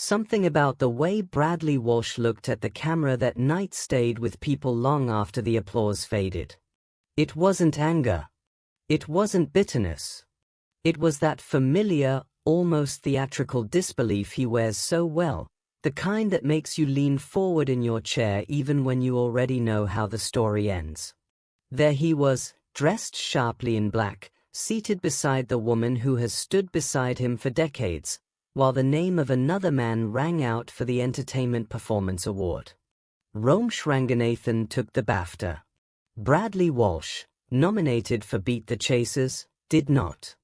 Something about the way Bradley Walsh looked at the camera that night stayed with people long after the applause faded. It wasn't anger. It wasn't bitterness. It was that familiar, almost theatrical disbelief he wears so well, the kind that makes you lean forward in your chair even when you already know how the story ends. There he was, dressed sharply in black, seated beside the woman who has stood beside him for decades, while the name of another man rang out for the Entertainment Performance Award. Romesh Ranganathan took the BAFTA. Bradley Walsh, nominated for Beat the Chasers, did not.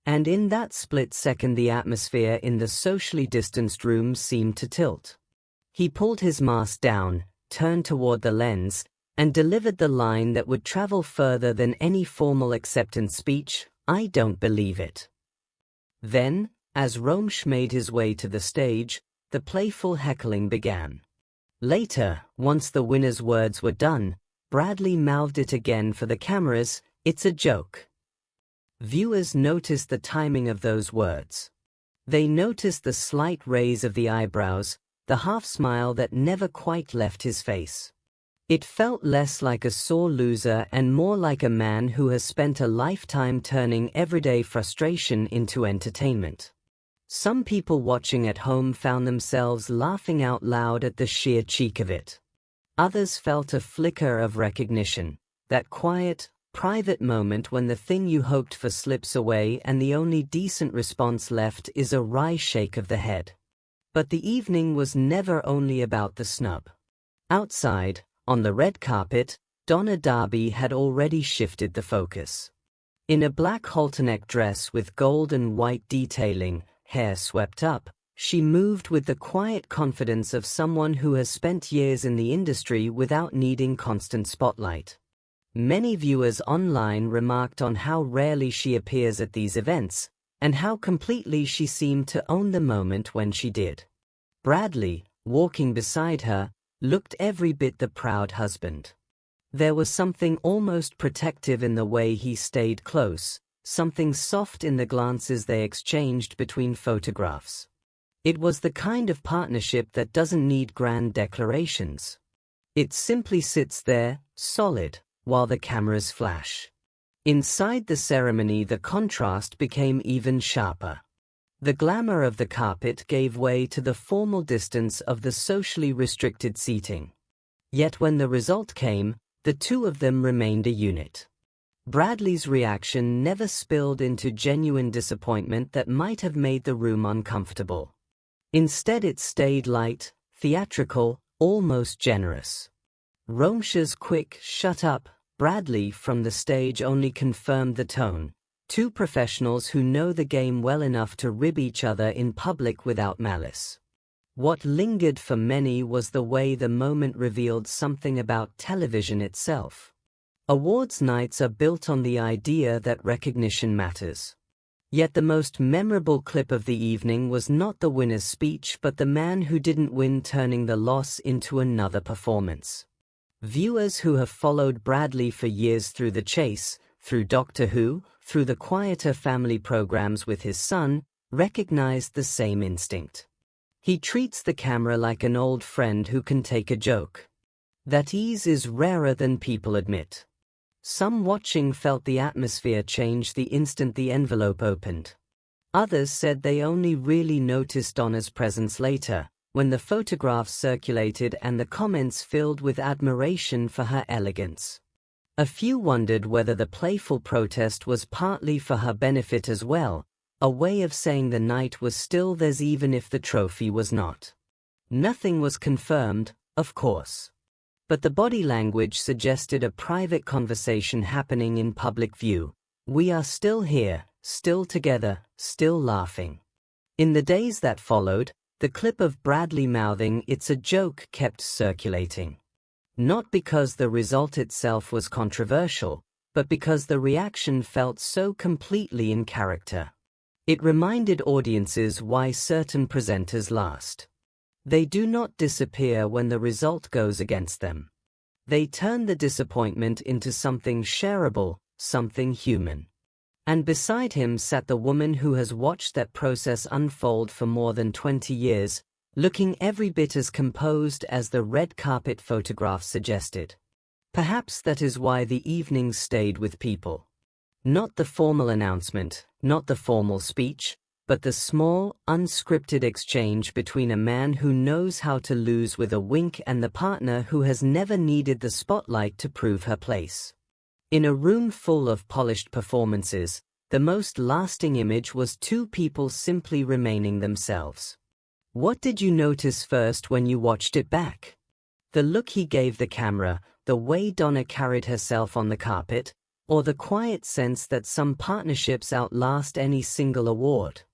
And in that split second the atmosphere in the socially distanced room seemed to tilt. He pulled his mask down, turned toward the lens, and delivered the line that would travel further than any formal acceptance speech, "I don't believe it." Then, as Romesh made his way to the stage, the playful heckling began. Later, once the winner's words were done, Bradley mouthed it again for the cameras, "It's a joke." Viewers noticed the timing of those words. They noticed the slight raise of the eyebrows, the half-smile that never quite left his face. It felt less like a sore loser and more like a man who has spent a lifetime turning everyday frustration into entertainment. Some people watching at home found themselves laughing out loud at the sheer cheek of it. Others felt a flicker of recognition, that quiet, private moment when the thing you hoped for slips away and the only decent response left is a wry shake of the head. But the evening was never only about the snub. Outside, on the red carpet, Donna Derby had already shifted the focus. In a black halterneck dress with gold and white detailing, hair swept up, she moved with the quiet confidence of someone who has spent years in the industry without needing constant spotlight. Many viewers online remarked on how rarely she appears at these events, and how completely she seemed to own the moment when she did. Bradley, walking beside her, looked every bit the proud husband. There was something almost protective in the way he stayed close, something soft in the glances they exchanged between photographs. It was the kind of partnership that doesn't need grand declarations. It simply sits there, solid, while the cameras flash. Inside the ceremony the contrast became even sharper. The glamour of the carpet gave way to the formal distance of the socially restricted seating. Yet when the result came, the two of them remained a unit. Bradley's reaction never spilled into genuine disappointment that might have made the room uncomfortable. Instead it stayed light, theatrical, almost generous. Romesh's quick, "Shut up, Bradley," from the stage only confirmed the tone. Two professionals who know the game well enough to rib each other in public without malice. What lingered for many was the way the moment revealed something about television itself. Awards nights are built on the idea that recognition matters. Yet the most memorable clip of the evening was not the winner's speech but the man who didn't win turning the loss into another performance. Viewers who have followed Bradley for years through The Chase, through Doctor Who, through the quieter family programs with his son, recognized the same instinct. He treats the camera like an old friend who can take a joke. That ease is rarer than people admit. Some watching felt the atmosphere change the instant the envelope opened. Others said they only really noticed Donna's presence later, when the photographs circulated and the comments filled with admiration for her elegance. A few wondered whether the playful protest was partly for her benefit as well, a way of saying the night was still theirs even if the trophy was not. Nothing was confirmed, of course. But the body language suggested a private conversation happening in public view. We are still here, still together, still laughing. In the days that followed, the clip of Bradley mouthing "It's a joke" kept circulating. Not because the result itself was controversial, but because the reaction felt so completely in character. It reminded audiences why certain presenters last. They do not disappear when the result goes against them. They turn the disappointment into something shareable, something human. And beside him sat the woman who has watched that process unfold for more than 20 years, looking every bit as composed as the red carpet photograph suggested. Perhaps that is why the evening stayed with people. Not the formal announcement, not the formal speech, but the small, unscripted exchange between a man who knows how to lose with a wink and the partner who has never needed the spotlight to prove her place. In a room full of polished performances, the most lasting image was two people simply remaining themselves. What did you notice first when you watched it back? The look he gave the camera, the way Donna carried herself on the carpet, or the quiet sense that some partnerships outlast any single award?